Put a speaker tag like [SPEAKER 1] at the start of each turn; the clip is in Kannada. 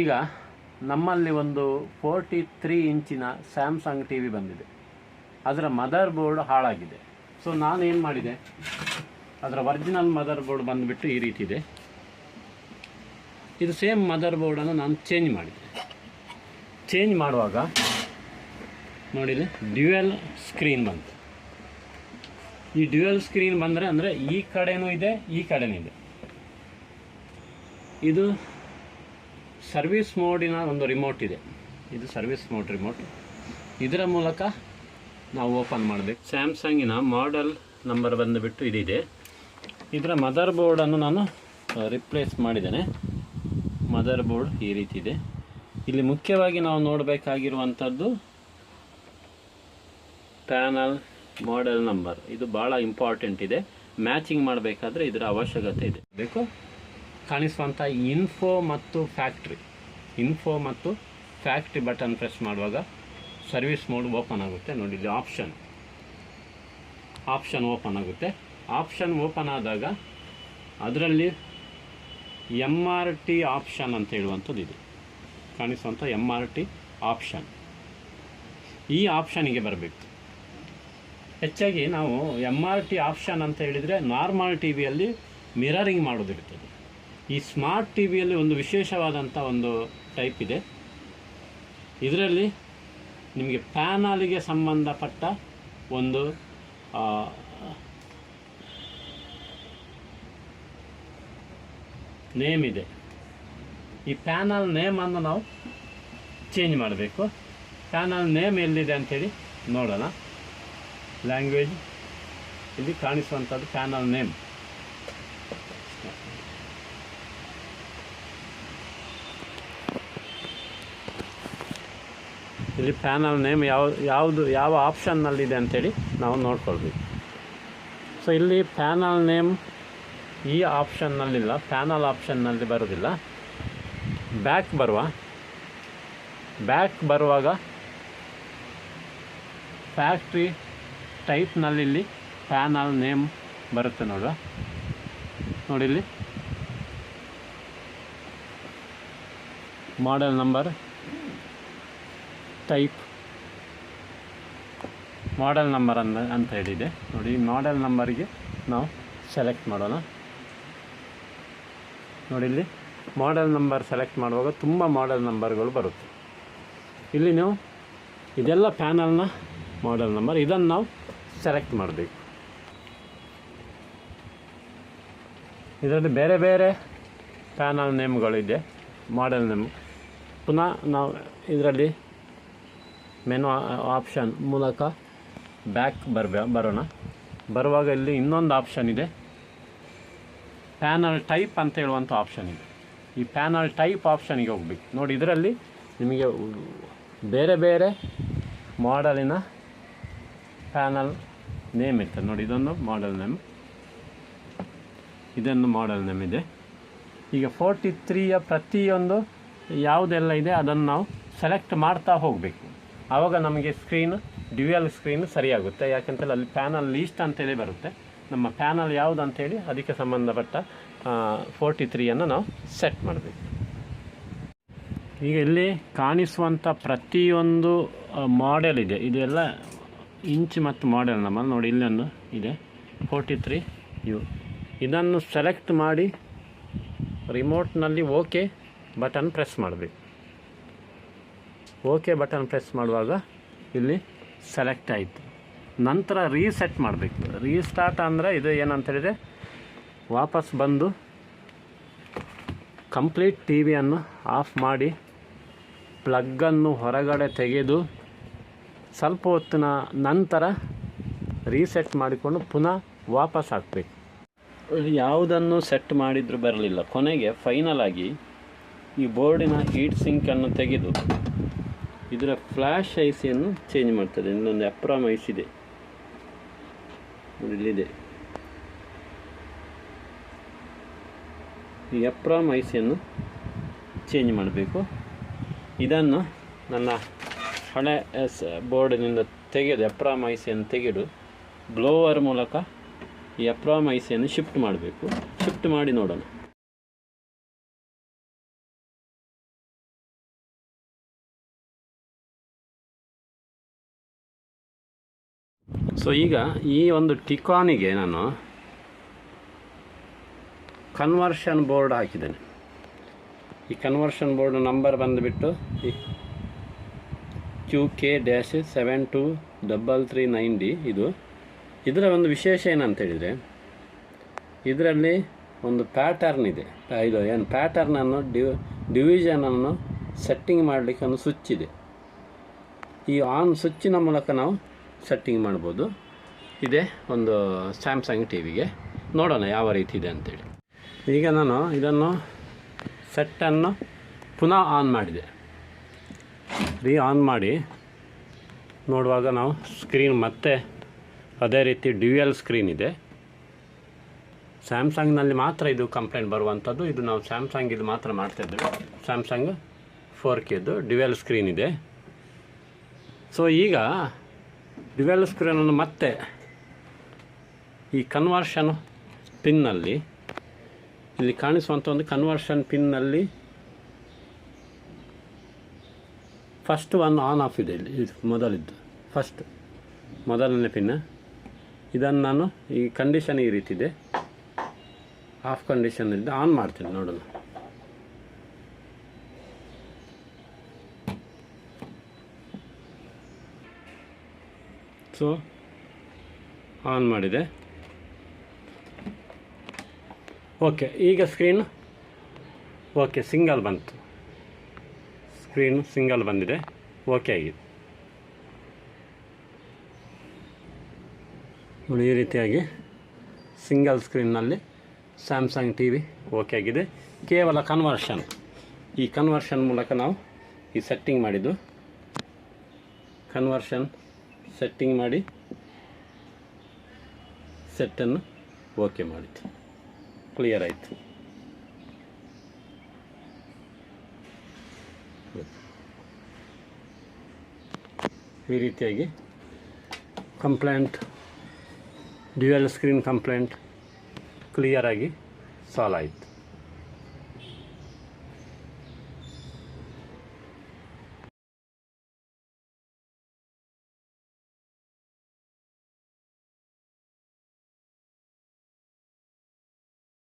[SPEAKER 1] ಈಗ ನಮ್ಮಲ್ಲಿ ಒಂದು 43 ಇಂಚಿನ ಸ್ಯಾಮ್ಸಂಗ್ ಟಿ ವಿ ಬಂದಿದೆ. ಅದರ ಮದರ್ ಬೋರ್ಡ್ ಹಾಳಾಗಿದೆ. ಸೊ ನಾನೇನು ಮಾಡಿದೆ, ಅದರ ಒರಿಜಿನಲ್ ಮದರ್ ಬೋರ್ಡ್ ಬಂದುಬಿಟ್ಟು ಈ ರೀತಿ ಇದೆ. ಇದು ಸೇಮ್ ಮದರ್ ಬೋರ್ಡನ್ನು ನಾನು ಚೇಂಜ್ ಮಾಡಿದೆ. ಚೇಂಜ್ ಮಾಡುವಾಗ ನೋಡಿರಿ, ಡ್ಯುಯಲ್ ಸ್ಕ್ರೀನ್ ಬಂತು. ಈ ಡ್ಯುಯಲ್ ಸ್ಕ್ರೀನ್ ಬಂದರೆ ಅಂದರೆ ಈ ಕಡೆನೂ ಇದೆ, ಈ ಕಡೆನೂ ಇದೆ. ಇದು ಸರ್ವಿಸ್ ಮೋಡಿನ ಒಂದು ರಿಮೋಟ್ ಇದೆ. ಇದು ಸರ್ವಿಸ್ ಮೋಡ್ ರಿಮೋಟ್. ಇದರ ಮೂಲಕ ನಾವು ಓಪನ್ ಮಾಡಬೇಕು. ಸ್ಯಾಮ್ಸಂಗಿನ ಮಾಡೆಲ್ ನಂಬರ್ ಬಂದುಬಿಟ್ಟು ಇದಿದೆ. ಇದರ ಮದರ್ ಬೋರ್ಡನ್ನು ನಾನು ರಿಪ್ಲೇಸ್ ಮಾಡಿದ್ದೇನೆ. ಮದರ್ ಬೋರ್ಡ್ ಈ ರೀತಿ ಇದೆ. ಇಲ್ಲಿ ಮುಖ್ಯವಾಗಿ ನಾವು ನೋಡಬೇಕಾಗಿರುವಂಥದ್ದು ಪ್ಯಾನಲ್ ಮಾಡೆಲ್ ನಂಬರ್. ಇದು ಭಾಳ ಇಂಪಾರ್ಟೆಂಟ್ ಇದೆ. ಮ್ಯಾಚಿಂಗ್ ಮಾಡಬೇಕಾದ್ರೆ ಇದರ ಅವಶ್ಯಕತೆ ಇದೆ. ಬೇಕು ಕಾಣಿಸುವಂಥ ಇನ್ಫೋ ಮತ್ತು ಫ್ಯಾಕ್ಟ್ರಿ ಬಟನ್ ಪ್ರೆಸ್ ಮಾಡುವಾಗ ಸರ್ವಿಸ್ ಮೋಡ್ ಓಪನ್ ಆಗುತ್ತೆ. ನೋಡಿ, ಇಲ್ಲಿ ಆಪ್ಷನ್ ಓಪನ್ ಆಗುತ್ತೆ. ಆಪ್ಷನ್ ಓಪನ್ ಆದಾಗ ಅದರಲ್ಲಿ MRT ಆಪ್ಷನ್ ಅಂತ ಹೇಳುವಂಥದ್ದು ಇದೆ. ಕಾಣಿಸುವಂಥ MRT ಆಪ್ಷನ್, ಈ ಆಪ್ಷನಿಗೆ ಬರಬೇಕು. ಹೆಚ್ಚಾಗಿ ನಾವು MRT ಆಪ್ಷನ್ ಅಂತ ಹೇಳಿದರೆ ನಾರ್ಮಲ್ ಟಿ ವಿಯಲ್ಲಿ ಮಿರರಿಂಗ್ ಮಾಡೋದಿರ್ತದೆ. ಈ ಸ್ಮಾರ್ಟ್ ಟಿ ವಿಯಲ್ಲಿ ಒಂದು ವಿಶೇಷವಾದಂಥ ಒಂದು ಟೈಪ್ ಇದೆ. ಇದರಲ್ಲಿ ನಿಮಗೆ ಪ್ಯಾನಲ್ಗೆ ಸಂಬಂಧಪಟ್ಟ ಒಂದು ನೇಮ್ ಇದೆ. ಈ ಪ್ಯಾನಲ್ ನೇಮನ್ನು ನಾವು ಚೇಂಜ್ ಮಾಡಬೇಕು. ಪ್ಯಾನಲ್ ನೇಮ್ ಎಲ್ಲಿದೆ ಅಂಥೇಳಿ ನೋಡೋಣ. ಲ್ಯಾಂಗ್ವೇಜ್, ಇಲ್ಲಿ ಕಾಣಿಸುವಂಥದ್ದು ಪ್ಯಾನಲ್ ನೇಮ್. ಇಲ್ಲಿ ಪ್ಯಾನಲ್ ನೇಮ್ ಯಾವ ಆಪ್ಷನ್ನಲ್ಲಿದೆ ಅಂಥೇಳಿ ನಾವು ನೋಡ್ಕೊಳ್ಬೇಕು. ಸೊ ಇಲ್ಲಿ ಪ್ಯಾನಲ್ ನೇಮ್ ಈ ಆಪ್ಷನ್ನಲ್ಲಿಲ್ಲ, ಪ್ಯಾನಲ್ ಆಪ್ಷನ್ನಲ್ಲಿ ಬರೋದಿಲ್ಲ. ಬ್ಯಾಕ್ ಬರುವಾಗ ಫ್ಯಾಕ್ಟ್ರಿ ಟೈಪ್ನಲ್ಲಿ ಇಲ್ಲಿ ಪ್ಯಾನಲ್ ನೇಮ್ ಬರುತ್ತೆ ನೋಡುವ. ನೋಡಿ, ಇಲ್ಲಿ model number type model number ಅಂತ ಹೇಳಿದೆ ನೋಡಿ. ಮಾಡೆಲ್ ನಂಬರಿಗೆ ನಾವು ಸೆಲೆಕ್ಟ್ ಮಾಡೋಣ. ನೋಡಿ, ಇಲ್ಲಿ ಮಾಡೆಲ್ ನಂಬರ್ ಸೆಲೆಕ್ಟ್ ಮಾಡುವಾಗ ತುಂಬ ಮಾಡೆಲ್ ನಂಬರ್ಗಳು ಬರುತ್ತೆ. ಇಲ್ಲಿ ನೀವು ಇದೆಲ್ಲ ಪ್ಯಾನಲ್ನ ಮಾಡೆಲ್ ನಂಬರ್, ಇದನ್ನು ನಾವು ಸೆಲೆಕ್ಟ್ ಮಾಡಬೇಕು. ಇದರಲ್ಲಿ ಬೇರೆ ಬೇರೆ ಪ್ಯಾನಲ್ ನೇಮ್ಗಳಿದೆ, ಮಾಡೆಲ್ ನೇಮ್. ಪುನಃ ನಾವು ಇದರಲ್ಲಿ ಮೆನು ಆಪ್ಷನ್ ಮೂಲಕ ಬ್ಯಾಕ್ ಬರೋಣ. ಬರುವಾಗ ಇಲ್ಲಿ ಇನ್ನೊಂದು ಆಪ್ಷನ್ ಇದೆ, ಪ್ಯಾನಲ್ ಟೈಪ್ ಅಂತ ಹೇಳುವಂಥ ಆಪ್ಷನ್ ಇದೆ. ಈ ಪ್ಯಾನಲ್ ಟೈಪ್ ಆಪ್ಷನಿಗೆ ಹೋಗ್ಬೇಕು. ನೋಡಿ, ಇದರಲ್ಲಿ ನಿಮಗೆ ಬೇರೆ ಬೇರೆ ಮಾಡೆಲಿನ ಪ್ಯಾನಲ್ ನೇಮ್ ಇರ್ತದೆ. ನೋಡಿ, ಇದೊಂದು ಮಾಡೆಲ್ ನೇಮ್, ಇದೊಂದು ಮಾಡೆಲ್ ನೇಮ್ ಇದೆ. ಈಗ 43ಯ ಪ್ರತಿಯೊಂದು ಯಾವುದೆಲ್ಲ ಇದೆ ಅದನ್ನು ನಾವು ಸೆಲೆಕ್ಟ್ ಮಾಡ್ತಾ ಹೋಗಬೇಕು. ಆವಾಗ ನಮಗೆ ಡ್ಯುಯಲ್ ಸ್ಕ್ರೀನ್ ಸರಿಯಾಗುತ್ತೆ. ಯಾಕೆಂತೇಳಿ ಅಲ್ಲಿ ಪ್ಯಾನಲ್ ಲೀಸ್ಟ್ ಅಂತೇಳಿ ಬರುತ್ತೆ. ನಮ್ಮ ಪ್ಯಾನಲ್ ಯಾವುದು ಅಂಥೇಳಿ ಅದಕ್ಕೆ ಸಂಬಂಧಪಟ್ಟ 43ಯನ್ನು ನಾವು ಸೆಟ್ ಮಾಡಬೇಕು. ಈಗ ಇಲ್ಲಿ ಕಾಣಿಸುವಂಥ ಪ್ರತಿಯೊಂದು ಮಾಡೆಲ್ ಇದೆ, ಇದೆಲ್ಲ ಇಂಚ್ ಮತ್ತು ಮಾಡೆಲ್ ನಂಬರ್. ನೋಡಿ, ಇಲ್ಲೊಂದು ಇದೆ 43U. ಇದನ್ನು ಸೆಲೆಕ್ಟ್ ಮಾಡಿ ರಿಮೋಟ್ನಲ್ಲಿ ಓಕೆ ಬಟನ್ ಪ್ರೆಸ್ ಮಾಡಬೇಕು. ಓಕೆ ಬಟನ್ ಪ್ರೆಸ್ ಮಾಡುವಾಗ ಇಲ್ಲಿ ಸೆಲೆಕ್ಟ್ ಆಯಿತು. ನಂತರ ರೀಸೆಟ್ ಮಾಡಬೇಕು. ರೀಸ್ಟಾರ್ಟ್ ಅಂದರೆ ಇದು ಏನಂತ ಹೇಳಿದರೆ, ವಾಪಸ್ ಬಂದು ಕಂಪ್ಲೀಟ್ ಟಿ ವಿಯನ್ನು ಆಫ್ ಮಾಡಿ ಪ್ಲಗ್ಗನ್ನು ಹೊರಗಡೆ ತೆಗೆದು ಸ್ವಲ್ಪ ಹೊತ್ತಿನ ನಂತರ ರೀಸೆಟ್ ಮಾಡಿಕೊಂಡು ಪುನಃ ವಾಪಸ್ ಹಾಕಬೇಕು. ಯಾವುದನ್ನು ಸೆಟ್ ಮಾಡಿದರೂ ಬರಲಿಲ್ಲ. ಕೊನೆಗೆ ಫೈನಲ್ ಆಗಿ ಈ ಬೋರ್ಡಿನ ಹೀಟ್ ಸಿಂಕನ್ನು ತೆಗೆದು ಇದರ ಫ್ಲ್ಯಾಶ್ ಐಸಿಯನ್ನು ಚೇಂಜ್ ಮಾಡ್ತದೆ. ಇನ್ನೊಂದು ಎಪ್ರಾಮ್ ಐಸ್ ಇದೆ, ಇಲ್ಲಿದೆ. ಈ ಎಪ್ರಾಮ್ ಐಸಿಯನ್ನು ಚೇಂಜ್ ಮಾಡಬೇಕು. ಇದನ್ನು ನನ್ನ ಹಳೆ ಬೋರ್ಡಿನಿಂದ ತೆಗೆದು ಎಪ್ರಾಮ್ ಐಸಿಯನ್ನು ತೆಗೆದು ಬ್ಲೋವರ್ ಮೂಲಕ ಈ ಎಪ್ರಾಮ್ ಐಸಿಯನ್ನು ಶಿಫ್ಟ್ ಮಾಡಬೇಕು. ಶಿಫ್ಟ್ ಮಾಡಿ ನೋಡೋಣ. ಸೊ ಈಗ ಈ ಒಂದು ಟಿಕಾನಿಗೆ ನಾನು ಕನ್ವರ್ಷನ್ ಬೋರ್ಡ್ ಹಾಕಿದ್ದೇನೆ. ಈ ಕನ್ವರ್ಷನ್ ಬೋರ್ಡ್ ನಂಬರ್ ಬಂದುಬಿಟ್ಟು QK-72339D. ಇದರ ಒಂದು ವಿಶೇಷ ಏನಂತ ಹೇಳಿದರೆ, ಇದರಲ್ಲಿ ಒಂದು ಪ್ಯಾಟರ್ನ್ ಇದೆ. ಇದು ಏನು ಪ್ಯಾಟರ್ನನ್ನು ಡಿವಿಷನನ್ನು ಸೆಟ್ಟಿಂಗ್ ಮಾಡಲಿಕ್ಕೆ ಒಂದು ಸ್ವಿಚ್ ಇದೆ. ಈ ಆನ್ ಸ್ವಿಚ್ಚಿನ ಮೂಲಕ ನಾವು ಸೆಟ್ಟಿಂಗ್ ಮಾಡ್ಬೋದು. ಇದೆ ಒಂದು ಸ್ಯಾಮ್ಸಂಗ್ ಟಿ ವಿಗೆ. ನೋಡೋಣ ಯಾವ ರೀತಿ ಇದೆ ಅಂತೇಳಿ. ಈಗ ನಾನು ಇದನ್ನು ಸೆಟ್ಟನ್ನು ಪುನಃ ಆನ್ ಮಾಡಿದೆ. ಆನ್ ಮಾಡಿ ನೋಡುವಾಗ ನಾವು ಸ್ಕ್ರೀನ್ ಮತ್ತೆ ಅದೇ ರೀತಿ ಡ್ಯುಯಲ್ ಸ್ಕ್ರೀನ್ ಇದೆ. ಸ್ಯಾಮ್ಸಂಗ್ನಲ್ಲಿ ಮಾತ್ರ ಇದು ಕಂಪ್ಲೇಂಟ್ ಬರುವಂಥದ್ದು. ಇದು ನಾವು ಸ್ಯಾಮ್ಸಂಗ್ ಇದು ಮಾತ್ರ ಮಾಡ್ತಾಯಿದ್ದೇವೆ. ಸ್ಯಾಮ್ಸಂಗ್ 4Kದು ಡ್ಯುಯಲ್ ಸ್ಕ್ರೀನ್ ಇದೆ. ಸೊ ಈಗ ಡ್ಯುಯಲ್ ಸ್ಕ್ರೀನನ್ನು ಮತ್ತೆ ಈ ಕನ್ವರ್ಷನ್ ಪಿನ್ನಲ್ಲಿ, ಇಲ್ಲಿ ಕಾಣಿಸುವಂಥ ಒಂದು ಕನ್ವರ್ಷನ್ ಪಿನ್ನಲ್ಲಿ ಫಸ್ಟ್ ಒನ್ ಆನ್ ಆಫ್ ಇದೆ. ಇಲ್ಲಿ ಇದು ಮೊದಲಿದ್ದು ಮೊದಲನೇ ಪಿನ್. ಇದನ್ನು ನಾನು ಈ ಕಂಡೀಷನ್ ಈ ರೀತಿ ಇದೆ, ಆಫ್ ಕಂಡೀಷನಿಂದ ಆನ್ ಮಾಡ್ತೀನಿ. ನೋಡೋಣ. ಸೊ ಆನ್ ಮಾಡಿದೆ. ಓಕೆ, ಈಗ ಸ್ಕ್ರೀನ್ ಓಕೆ ಸಿಂಗಲ್ ಬಂತು. ಸ್ಕ್ರೀನು ಸಿಂಗಲ್ ಬಂದಿದೆ, ಓಕೆ ಆಗಿದೆ. ನೋಡಿ, ಈ ರೀತಿಯಾಗಿ ಸಿಂಗಲ್ ಸ್ಕ್ರೀನ್ನಲ್ಲಿ ಸ್ಯಾಮ್ಸಂಗ್ ಟಿ ವಿ ಓಕೆ ಆಗಿದೆ. ಕೇವಲ ಕನ್ವರ್ಷನ್, ಈ ಕನ್ವರ್ಷನ್ ಮೂಲಕ ನಾವು ಈ ಸೆಟ್ಟಿಂಗ್ ಮಾಡಿದ್ದು, ಕನ್ವರ್ಷನ್ ಸೆಟ್ಟಿಂಗ್ ಮಾಡಿ ಸೆಟ್ಟನ್ನು ಓಕೆ ಮಾಡಿದ್ದು, ಕ್ಲಿಯರ್ ಆಯಿತು. ಈ ರೀತಿಯಾಗಿ ಕಂಪ್ಲೇಂಟ್, ಡ್ಯುಯಲ್ ಸ್ಕ್ರೀನ್ ಕಂಪ್ಲೇಂಟ್ ಕ್ಲಿಯರಾಗಿ ಸಾಲ್ವ್ ಆಯಿತು.